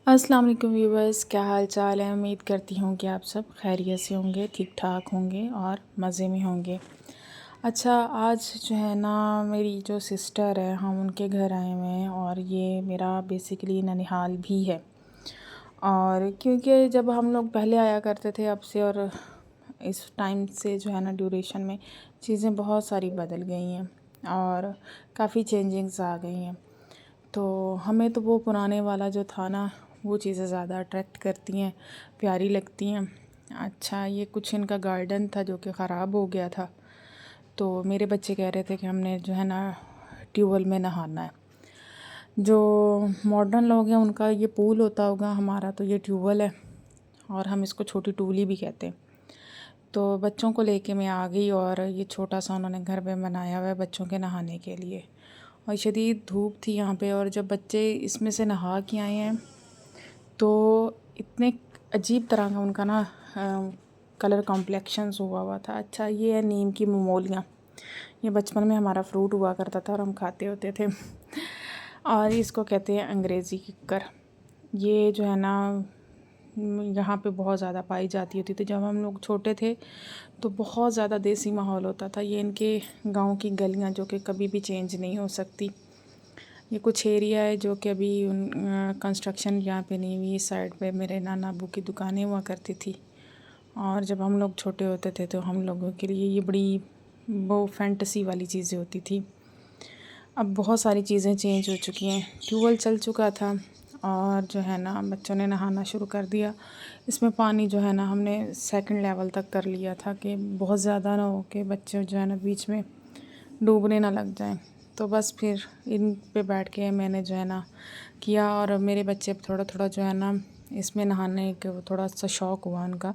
अस्सलाम वालेकुम व्यूवर्स, क्या हाल चाल है। उम्मीद करती हूँ कि आप सब खैरियत से होंगे, ठीक ठाक होंगे और मज़े में होंगे। अच्छा, आज जो है ना मेरी जो सिस्टर है, हम उनके घर आए हुए हैं और ये मेरा बेसिकली ननिहाल भी है। और क्योंकि जब हम लोग पहले आया करते थे अब से और इस टाइम से जो है ना ड्यूरेशन में चीज़ें बहुत सारी बदल गई हैं और काफ़ी चेंजिंग्स आ गई हैं। तो हमें तो वो पुराने वाला जो था ना, वो चीज़ें ज़्यादा अट्रैक्ट करती हैं, प्यारी लगती हैं। अच्छा, ये कुछ इनका गार्डन था जो कि ख़राब हो गया था, तो मेरे बच्चे कह रहे थे कि हमने जो है ना ट्यूबवेल में नहाना है। जो मॉडर्न लोग हैं उनका ये पूल होता होगा, हमारा तो ये ट्यूबवेल है और हम इसको छोटी टूली भी कहते हैं। तो बच्चों को लेके मैं आ गई और ये छोटा सा उन्होंने घर पे बनाया हुआ है बच्चों के नहाने के लिए। और शदीद धूप थी यहाँ पे और जब बच्चे इसमें से नहा के आए हैं तो इतने अजीब तरह का उनका ना कलर कॉम्प्लेक्शंस हुआ था। अच्छा, ये है नीम की ममोलियाँ। ये बचपन में हमारा फ्रूट हुआ करता था और हम खाते होते थे और इसको कहते हैं अंग्रेज़ी किक्कर। ये जो है ना यहाँ पे बहुत ज़्यादा पाई जाती होती थी। जब हम लोग छोटे थे तो बहुत ज़्यादा देसी माहौल होता था। ये इनके गांव की गलियाँ जो कि कभी भी चेंज नहीं हो सकती। ये कुछ एरिया है जो कि अभी कंस्ट्रक्शन यहाँ पे नहीं हुई। इस साइड पे मेरे नाना अबू की दुकानें हुआ करती थी और जब हम लोग छोटे होते थे तो हम लोगों के लिए ये बड़ी वो फैंटेसी वाली चीज़ें होती थी। अब बहुत सारी चीज़ें चेंज हो चुकी हैं। ट्यूबवेल चल चुका था और जो है ना बच्चों ने नहाना शुरू कर दिया। इसमें पानी जो है ना हमने सेकंड लेवल तक कर लिया था कि बहुत ज़्यादा ना हो कि बच्चे जो है ना बीच में डूबने ना लग जाएं। तो बस फिर इन पे बैठ के मैंने जो है ना किया और मेरे बच्चे थोड़ा थोड़ा जो है ना इसमें नहाने के थोड़ा सा शौक़ हुआ उनका।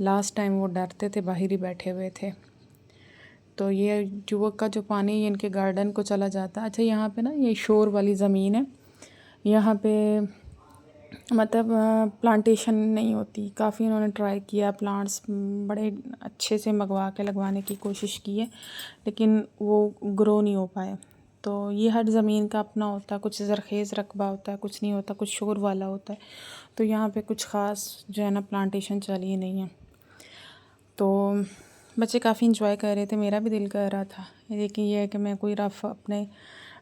लास्ट टाइम वो डरते थे, बाहर ही बैठे हुए थे। तो ये ट्यूबवेल का जो पानी ये इनके गार्डन को चला जाता है। अच्छा, यहाँ पे ना ये शोर वाली ज़मीन है, यहाँ पे मतलब प्लांटेशन नहीं होती। काफ़ी इन्होंने ट्राई किया, प्लांट्स बड़े अच्छे से मंगवा के लगवाने की कोशिश की है, लेकिन वो ग्रो नहीं हो पाए। तो ये हर ज़मीन का अपना होता है, कुछ ज़रख़ेज़ रकबा होता है, कुछ नहीं होता, कुछ शोर वाला होता है। तो यहाँ पे कुछ ख़ास जो है ना प्लांटेशन चली नहीं है। तो बच्चे काफ़ी इंजॉय कर रहे थे, मेरा भी दिल कर रहा था, लेकिन ये है कि मैं कोई रफ़ अपने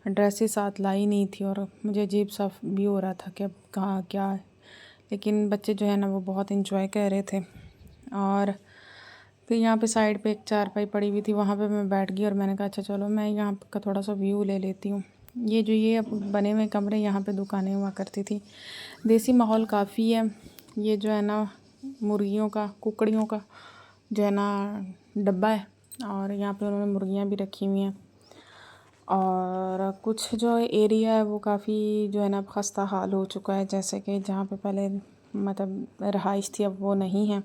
ड्रेसेस साथ लाई नहीं थी और मुझे अजीब सा भी हो रहा था कि अब कहाँ क्या है। लेकिन बच्चे जो है ना वो बहुत इंजॉय कर रहे थे। और फिर यहाँ पे साइड पे एक चारपाई पड़ी हुई थी, वहाँ पे मैं बैठ गई और मैंने कहा अच्छा चलो मैं यहाँ का थोड़ा सा व्यू ले लेती हूँ। ये जो ये अब बने हुए कमरे, यहाँ पे दुकानें हुआ करती थी। देसी माहौल काफ़ी है। ये जो है ना मुर्गियों का, कुकड़ियों का जो है ना डब्बा है और यहाँ पे उन्होंने मुर्गियाँ भी रखी हुई हैं। और कुछ जो एरिया है वो काफ़ी जो है ना खस्ता हाल हो चुका है, जैसे कि जहाँ पे पहले मतलब रहाइश थी अब वो नहीं है।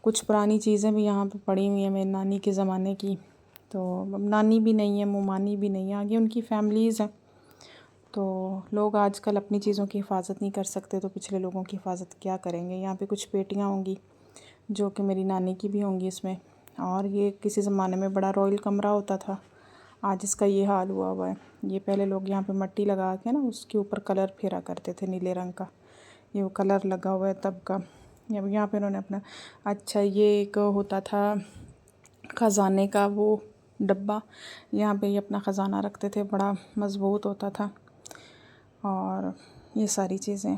कुछ पुरानी चीज़ें भी यहाँ पे पड़ी हुई हैं मेरी नानी के ज़माने की। तो अब नानी भी नहीं है, मुमानी भी नहीं है, आगे उनकी फैमिलीज़ हैं। तो लोग आजकल अपनी चीज़ों की हिफाजत नहीं कर सकते तो पिछले लोगों की हिफाजत क्या करेंगे। यहाँ पे कुछ पेटियाँ होंगी जो कि मेरी नानी की भी होंगी इसमें। और ये किसी ज़माने में बड़ा रॉयल कमरा होता था, आज इसका ये हाल हुआ है। ये पहले लोग यहाँ पे मिट्टी लगा के ना उसके ऊपर कलर फेरा करते थे नीले रंग का, ये वो कलर लगा हुआ है तब का। अब यहाँ पे उन्होंने अपना, अच्छा ये एक होता था ख़जाने का वो डब्बा, यहाँ पे ये अपना ख़जाना रखते थे, बड़ा मज़बूत होता था। और ये सारी चीज़ें